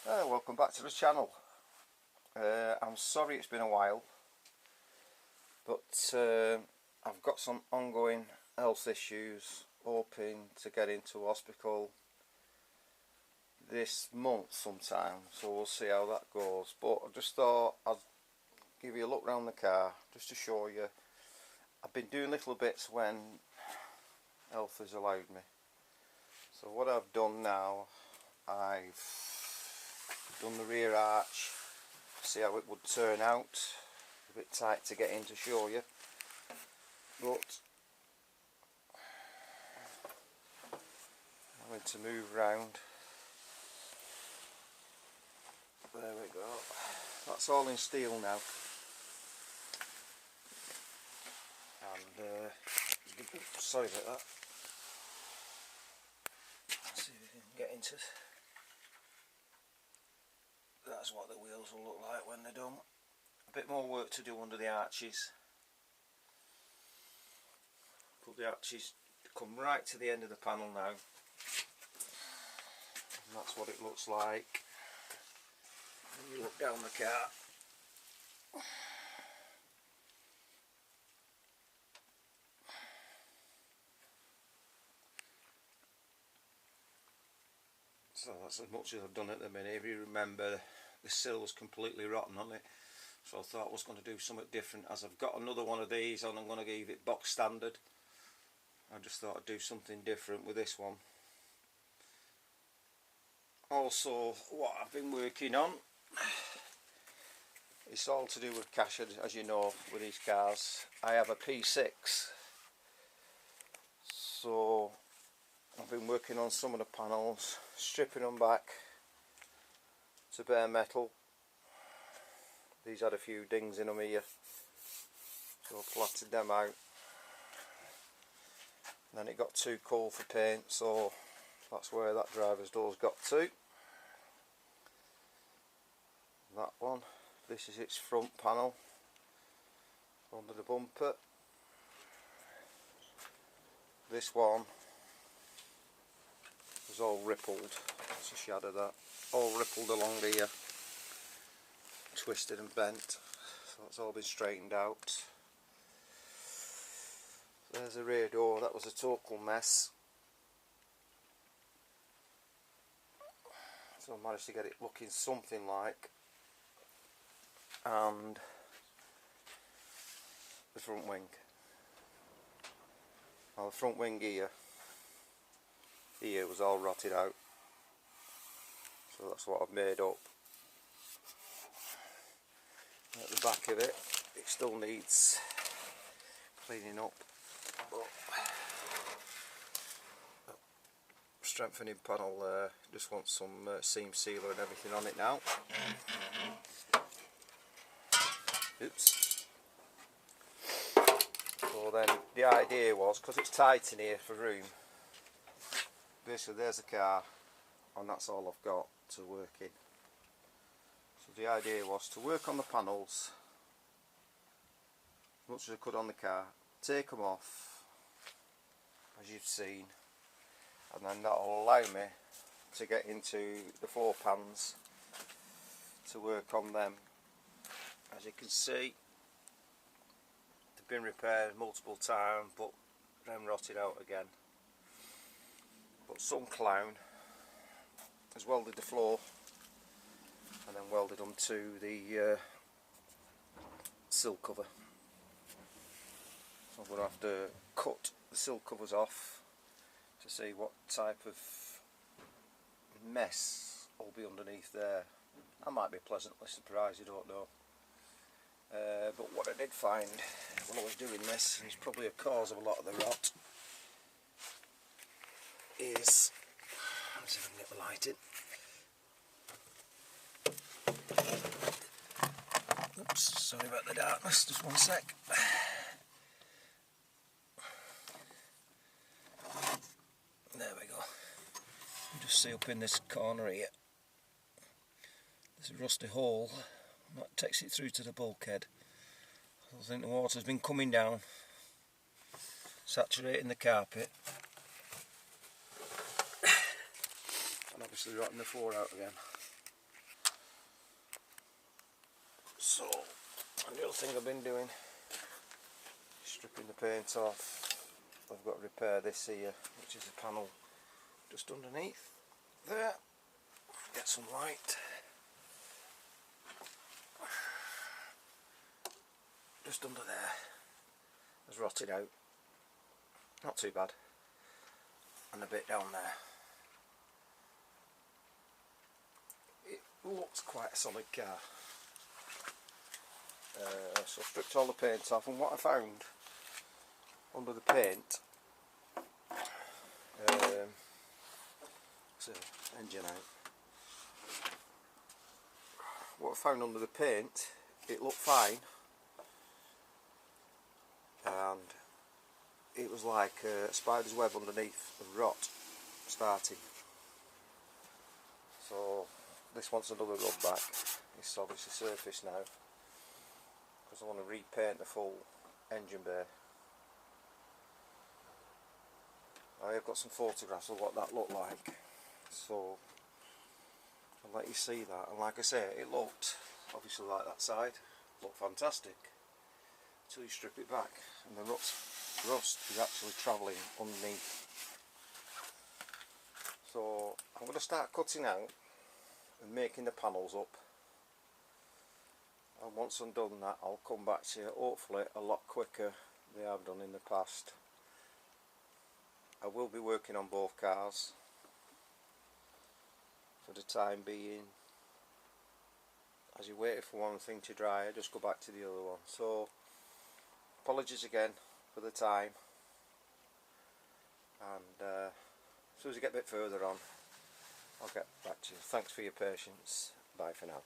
Welcome back to the channel. I'm sorry it's been a while, but I've got some ongoing health issues, hoping to get into hospital this month sometime, so we'll see how that goes. But I just thought I'd give you a look around the car just to show you. I've been doing little bits when health has allowed me. So what I've done now, I've done the rear arch, see how it would turn out. A bit tight to get in to show you, but I'm going to move round. There we go. That's all in steel now. And sorry about that. Let's see if we can get into it. That's what the wheels will look like when they're done. A bit more work to do under the arches. Put the arches to come right to the end of the panel now. And that's what it looks like when you look down the car. So that's as much as I've done at the minute. If you remember, the sill was completely rotten on it, so I thought I was going to do something different. As I've got another one of these and I'm going to give it box standard, I just thought I'd do something different with this one. Also, what I've been working on, it's all to do with cash, as you know, with these cars. I have a P6, so I've been working on some of the panels, stripping them back to bare metal. These had a few dings in them here, so I platted them out. And then it got too cold for paint, so that's where that driver's door's got to. That one, this is its front panel under the bumper. This one was all rippled, that's a shadow of that, all rippled along here, twisted and bent, so it's all been straightened out. There's the rear door, that was a total mess, so I managed to get it looking something like. And the front wing, well, the front wing here was all rotted out, so that's what I've made up. At the back of it, it still needs cleaning up, but strengthening panel there, just want some seam sealer and everything on it now. Oops. So then the idea was, because it's tight in here for room, basically there's the car and that's all I've got to work in. So the idea was to work on the panels as much as I could on the car, take them off as you've seen, and then that'll allow me to get into the floor pans to work on them. As you can see, they've been repaired multiple times, but then rotted out again. But some clown has welded the floor and then welded onto the sill cover. So I'm going to have to cut the sill covers off to see what type of mess will be underneath there. I might be pleasantly surprised, you don't know. But what I did find when I was doing this, and it's probably a cause of a lot of the rot, is, let's see if I can get the light in. Oops, sorry about the darkness, just one sec. There we go. You just see up in this corner here, there's a rusty hole that takes it through to the bulkhead. I think the water's been coming down, saturating the carpet, and obviously rotting the floor out again. So, and the other thing I've been doing, stripping the paint off. I've got to repair this here, which is a panel just underneath there. Get some light. Just under there. Has rotted out. Not too bad. And a bit down there. It looks quite a solid car. So I stripped all the paint off, and what I found under the paint, so engine out. What I found under the paint, it looked fine, and it was like a spider's web underneath of rot starting. So this wants another rub back. It's obviously surface now, because I want to repaint the full engine bay. I have got some photographs of what that looked like, so I'll let you see that. And like I say, it looked obviously like that side, looked fantastic until you strip it back and the rust is actually travelling underneath. So I'm going to start cutting out and making the panels up, and once I'm done that, I'll come back to you, hopefully a lot quicker than I've done in the past. I will be working on both cars for the time being. As you're waiting for one thing to dry, I just go back to the other one. So apologies again for the time, and as soon as I get a bit further on, I'll get back to you. Thanks for your patience. Bye for now.